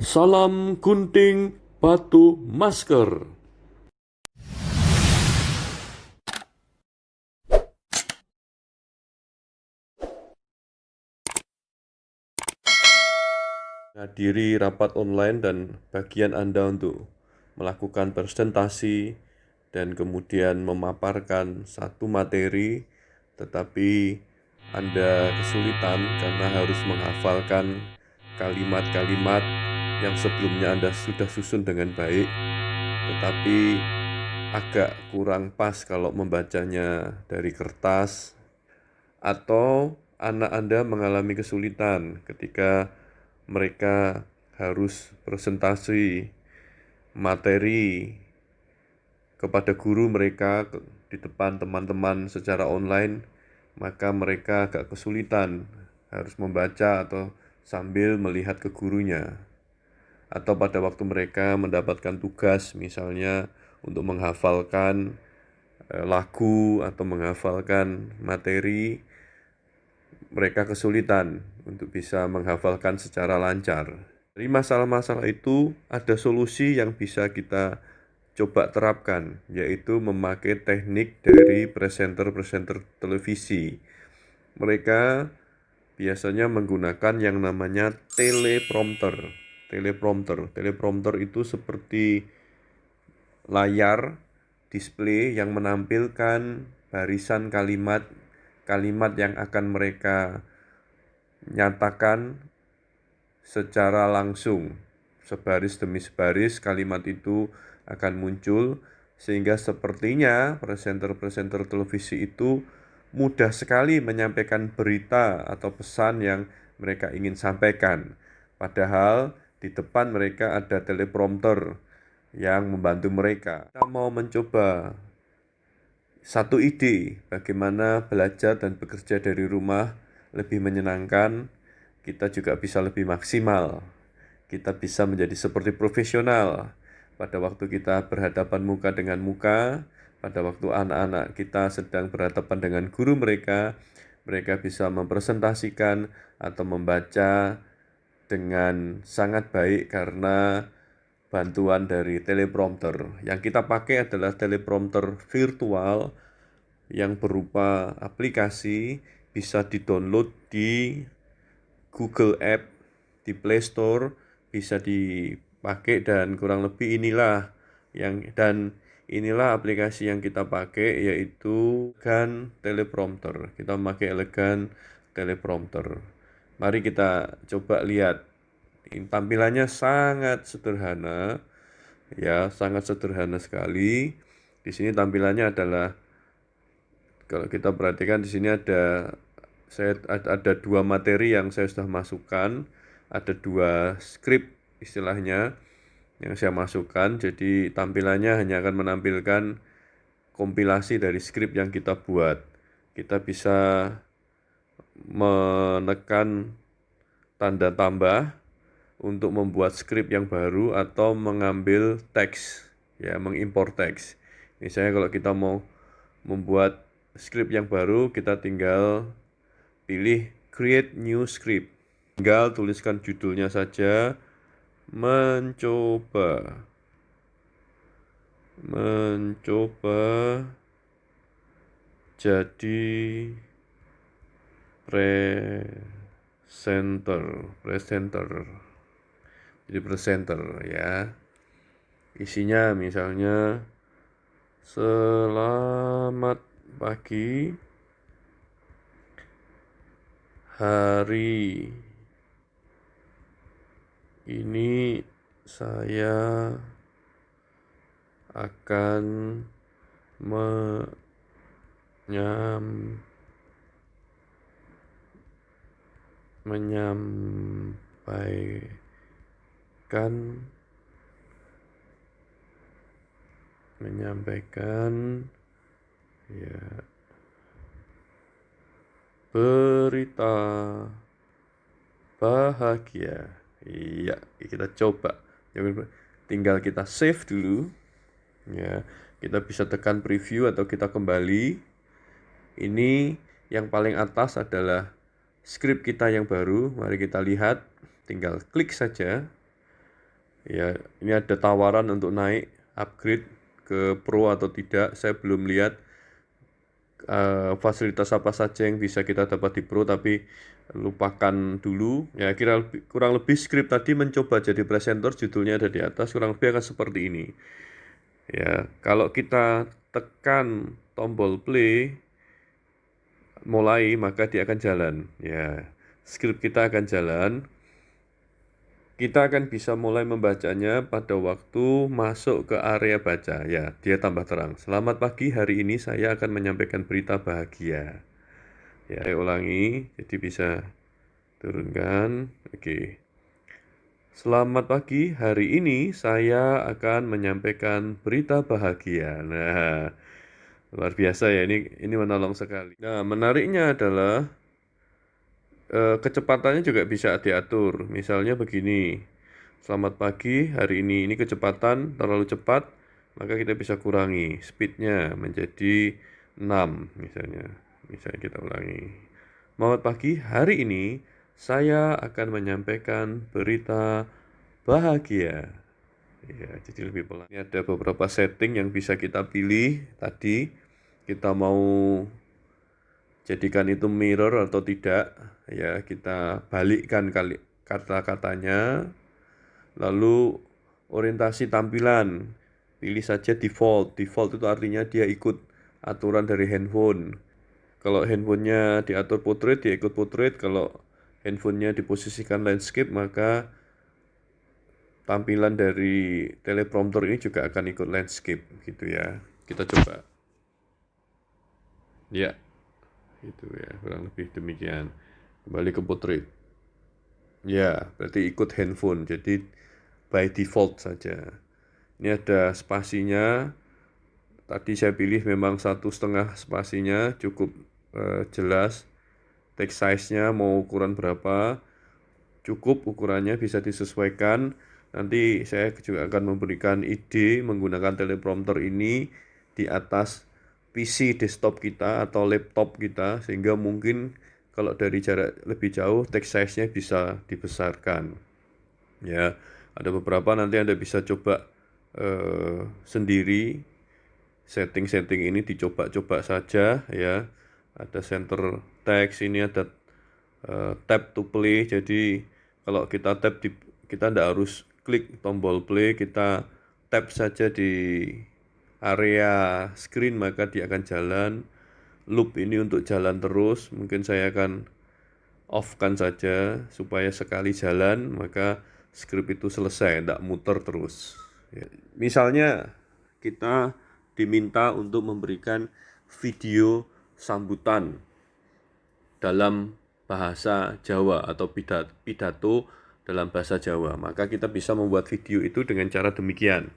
Salam gunting batu masker. Menghadiri rapat online dan bagian Anda untuk melakukan presentasi dan kemudian memaparkan satu materi, tetapi Anda kesulitan karena harus menghafalkan kalimat-kalimat yang sebelumnya Anda sudah susun dengan baik, tetapi agak kurang pas kalau membacanya dari kertas, atau anak Anda mengalami kesulitan ketika mereka harus presentasi materi kepada guru mereka di depan teman-teman secara online, maka mereka agak kesulitan harus membaca atau sambil melihat ke gurunya. Atau pada waktu mereka mendapatkan tugas, misalnya untuk menghafalkan lagu atau menghafalkan materi, mereka kesulitan untuk bisa menghafalkan secara lancar. Dari masalah-masalah itu ada solusi yang bisa kita coba terapkan, yaitu memakai teknik dari presenter-presenter televisi. Mereka biasanya menggunakan yang namanya teleprompter. Teleprompter itu seperti layar display yang menampilkan barisan kalimat yang akan mereka nyatakan secara langsung. Sebaris demi sebaris kalimat itu akan muncul, sehingga sepertinya presenter-presenter televisi itu mudah sekali menyampaikan berita atau pesan yang mereka ingin sampaikan. Padahal di depan mereka ada teleprompter yang membantu mereka. Kita mau mencoba satu ide bagaimana belajar dan bekerja dari rumah lebih menyenangkan, kita juga bisa lebih maksimal. Kita bisa menjadi seperti profesional pada waktu kita berhadapan muka dengan muka, pada waktu anak-anak kita sedang berhadapan dengan guru mereka, mereka bisa mempresentasikan atau membaca dengan sangat baik karena bantuan dari teleprompter. Yang kita pakai adalah teleprompter virtual yang berupa aplikasi, bisa di-download di Google App, di Play Store, bisa dipakai, dan kurang lebih inilah aplikasi yang kita pakai, yaitu Elegan Teleprompter. Kita memakai Elegan Teleprompter. Mari kita coba lihat. Tampilannya sangat sederhana, ya, sangat sederhana sekali. Di sini tampilannya adalah, kalau kita perhatikan di sini ada dua materi yang saya sudah masukkan, ada dua skrip istilahnya yang saya masukkan. Jadi tampilannya hanya akan menampilkan kompilasi dari skrip yang kita buat. Kita bisa menekan tanda tambah untuk membuat skrip yang baru atau mengambil teks, ya, mengimpor teks. Misalnya kalau kita mau membuat skrip yang baru, kita tinggal pilih create new script. Tinggal tuliskan judulnya saja, mencoba jadi presenter ya. Isinya misalnya, selamat pagi, hari ini saya akan menyampaikan ya, berita bahagia. Iya, kita coba. Tinggal kita save dulu. Ya, kita bisa tekan preview atau kita kembali. Ini yang paling atas adalah skrip kita yang baru. Mari kita lihat. Tinggal klik saja. Ya, ini ada tawaran untuk naik upgrade ke Pro atau tidak. Saya belum lihat fasilitas apa saja yang bisa kita dapat di Pro, tapi lupakan dulu. Ya, kurang lebih skrip tadi mencoba jadi presenter, judulnya ada di atas, kurang lebih akan seperti ini. Ya, kalau kita tekan tombol play, mulai, maka dia akan jalan. Ya, skrip kita akan jalan. Kita akan bisa mulai membacanya pada waktu masuk ke area baca. Ya, dia tambah terang. Selamat pagi, hari ini saya akan menyampaikan berita bahagia. Ya, saya ulangi, jadi bisa turunkan. Oke. Selamat pagi, hari ini saya akan menyampaikan berita bahagia. Nah, luar biasa ya, ini menolong sekali. Nah, menariknya adalah kecepatannya juga bisa diatur. Misalnya begini, selamat pagi, hari ini kecepatan terlalu cepat, maka kita bisa kurangi speednya menjadi 6 misalnya. Misalnya kita ulangi. Selamat pagi, hari ini saya akan menyampaikan berita bahagia. Ya, jadi lebih pelan. Ini ada beberapa setting yang bisa kita pilih tadi. Kita mau jadikan itu mirror atau tidak, ya kita balikkan kata-katanya, lalu orientasi tampilan, pilih saja default itu artinya dia ikut aturan dari handphone. Kalau handphonenya diatur portrait, dia ikut portrait. Kalau handphonenya diposisikan landscape, maka tampilan dari teleprompter ini juga akan ikut landscape gitu ya. Kita coba. Ya, itu ya, kurang lebih demikian. Kembali ke portrait. Ya, berarti ikut handphone. Jadi by default saja. Ini ada spasinya. Tadi saya pilih memang 1,5 spasinya cukup jelas. Text size-nya mau ukuran berapa, cukup ukurannya bisa disesuaikan. Nanti saya juga akan memberikan ide menggunakan teleprompter ini di atas PC desktop kita atau laptop kita, sehingga mungkin kalau dari jarak lebih jauh text size-nya bisa dibesarkan. Ya, ada beberapa nanti Anda bisa coba sendiri. Setting-setting ini dicoba-coba saja ya. Ada center text, ini ada tap to play. Jadi kalau kita kita tidak harus klik tombol play, kita tap saja di area screen maka dia akan jalan. Loop ini untuk jalan terus. Mungkin saya akan off-kan saja supaya sekali jalan maka script itu selesai, tidak muter terus. Ya. Misalnya kita diminta untuk memberikan video sambutan dalam bahasa Jawa atau pidato dalam bahasa Jawa, maka kita bisa membuat video itu dengan cara demikian.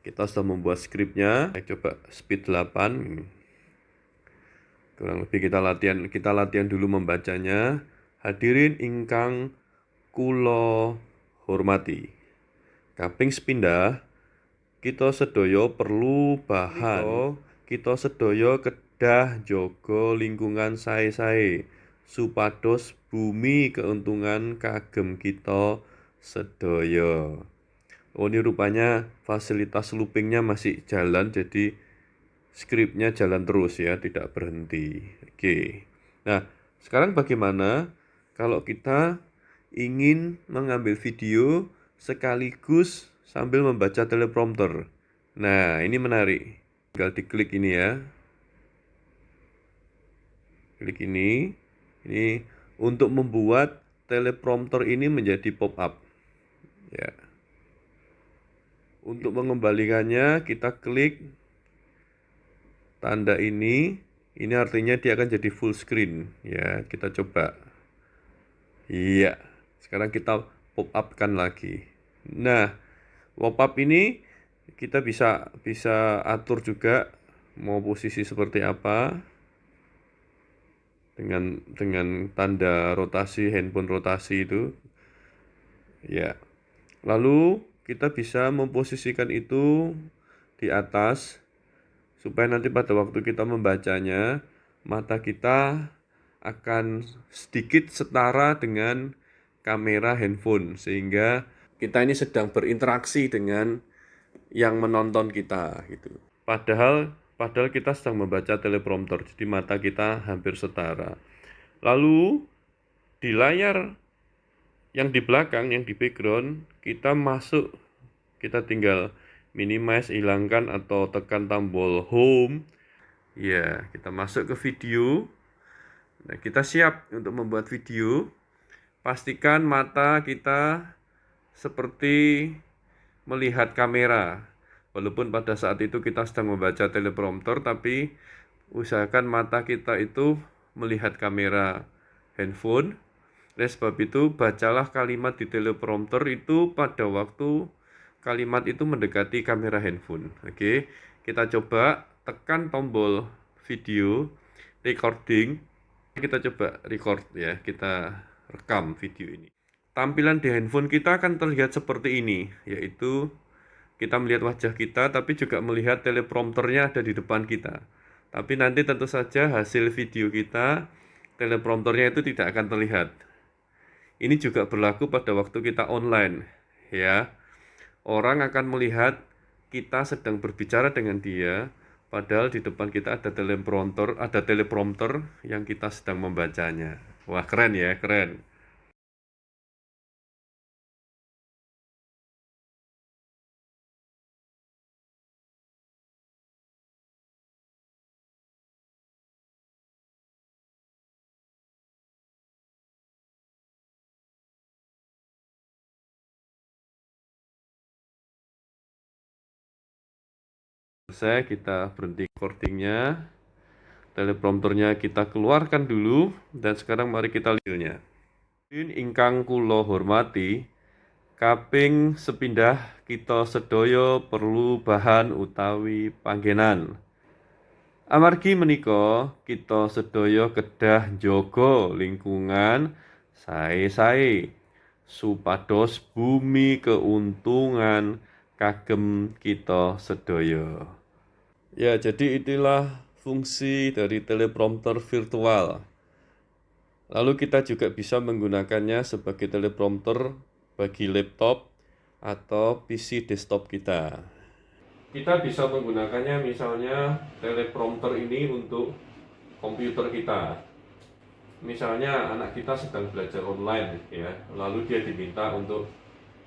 Kita sudah membuat skripnya. Saya coba speed 8. Kurang lebih kita latihan dulu membacanya. Hadirin ingkang kula hormati. Kaping sepindah, kita sedaya perlu bahan. Kita sedaya kedah jaga lingkungan sae-sae supados bumi keuntungan kagem kita sedaya. Oh, ini rupanya fasilitas loopingnya masih jalan, jadi skripnya jalan terus ya, tidak berhenti. Oke. Nah, sekarang bagaimana kalau kita ingin mengambil video sekaligus sambil membaca teleprompter? Nah, ini menarik. Tinggal diklik ini ya. Klik ini. Ini untuk membuat teleprompter ini menjadi pop-up. Ya. Untuk mengembalikannya, kita klik tanda ini artinya dia akan jadi full screen ya. Kita coba. Iya. Sekarang kita pop up kan lagi. Nah, pop up ini kita bisa atur juga mau posisi seperti apa dengan tanda rotasi, handphone rotasi itu. Ya. Lalu kita bisa memposisikan itu di atas supaya nanti pada waktu kita membacanya, mata kita akan sedikit setara dengan kamera handphone, sehingga kita ini sedang berinteraksi dengan yang menonton kita gitu. Padahal kita sedang membaca teleprompter, jadi mata kita hampir setara. Lalu di layar yang di belakang, yang di background, kita tinggal minimize, hilangkan atau tekan tombol home. Ya, kita masuk ke video. Nah, kita siap untuk membuat video. Pastikan mata kita seperti melihat kamera. Walaupun pada saat itu kita sedang membaca teleprompter, tapi usahakan mata kita itu melihat kamera handphone. Oleh sebab itu, bacalah kalimat di teleprompter itu pada waktu kalimat itu mendekati kamera handphone. Oke, kita coba tekan tombol video recording. Kita coba record ya, kita rekam video ini. Tampilan di handphone kita akan terlihat seperti ini, yaitu kita melihat wajah kita, tapi juga melihat teleprompternya ada di depan kita. Tapi nanti tentu saja hasil video kita, teleprompternya itu tidak akan terlihat. Ini juga berlaku pada waktu kita online, ya. Orang akan melihat kita sedang berbicara dengan dia, padahal di depan kita ada teleprompter yang kita sedang membacanya. Wah, keren ya, keren. Selesai, kita berhenti recordingnya. Teleprompternya kita keluarkan dulu, dan sekarang mari kita lihatnya. Ingkang kula hormati, kaping sepindah kita sedaya perlu bahan utawi panggenan. Amargi menika kita sedaya kedah njaga lingkungan sae-sae supados bumi keuntungan kagem kita sedaya. Ya, jadi itulah fungsi dari teleprompter virtual. Lalu kita juga bisa menggunakannya sebagai teleprompter bagi laptop atau PC desktop kita. Kita bisa menggunakannya misalnya teleprompter ini untuk komputer kita. Misalnya anak kita sedang belajar online ya, lalu dia diminta untuk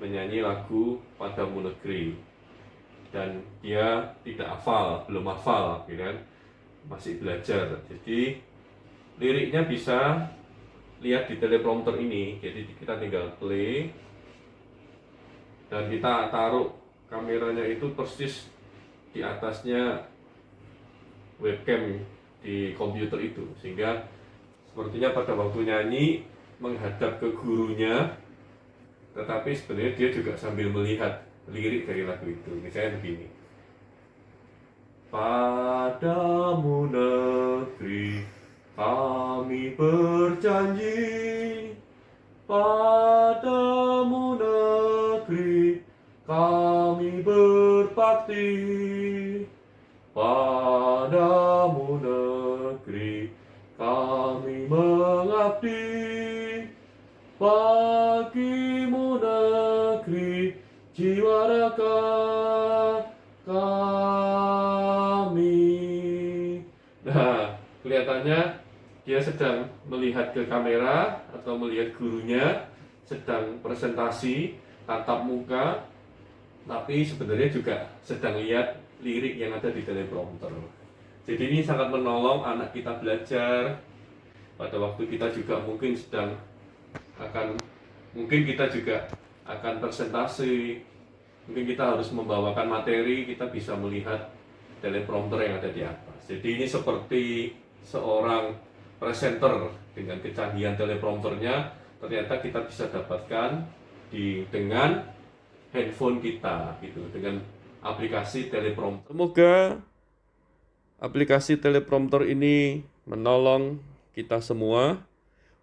menyanyi lagu Padamu Negeri. Dan dia tidak hafal, belum hafal, ya kan? Masih belajar. Jadi liriknya bisa lihat di teleprompter ini. Jadi kita tinggal play dan kita taruh kameranya itu persis di atasnya webcam di komputer itu, sehingga sepertinya pada waktu nyanyi menghadap ke gurunya, tetapi sebenarnya dia juga sambil melihat lirik dari lagu itu. Misalnya begini, padamu negeri kami berjanji, padamu negeri kami berbakti, padamu negeri kami mengabdi, bagimu negeri jiwa raga kami. Nah, kelihatannya dia sedang melihat ke kamera atau melihat gurunya sedang presentasi tatap muka, tapi sebenarnya juga sedang lihat lirik yang ada di teleprompter. Jadi ini sangat menolong anak kita belajar pada waktu kita juga mungkin kita juga akan presentasi, mungkin kita harus membawakan materi, kita bisa melihat teleprompter yang ada di atas. Jadi ini seperti seorang presenter dengan kecanggihan teleprompternya, ternyata kita bisa dapatkan dengan handphone kita gitu, dengan aplikasi teleprompter. Semoga aplikasi teleprompter ini menolong kita semua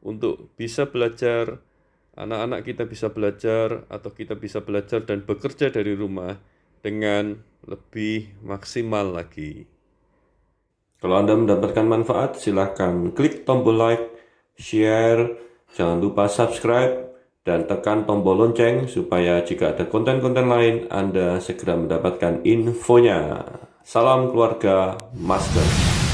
untuk bisa belajar, anak-anak kita bisa belajar, atau kita bisa belajar dan bekerja dari rumah dengan lebih maksimal lagi. Kalau Anda mendapatkan manfaat, silakan klik tombol like, share, jangan lupa subscribe, dan tekan tombol lonceng supaya jika ada konten-konten lain Anda segera mendapatkan infonya. Salam keluarga masker.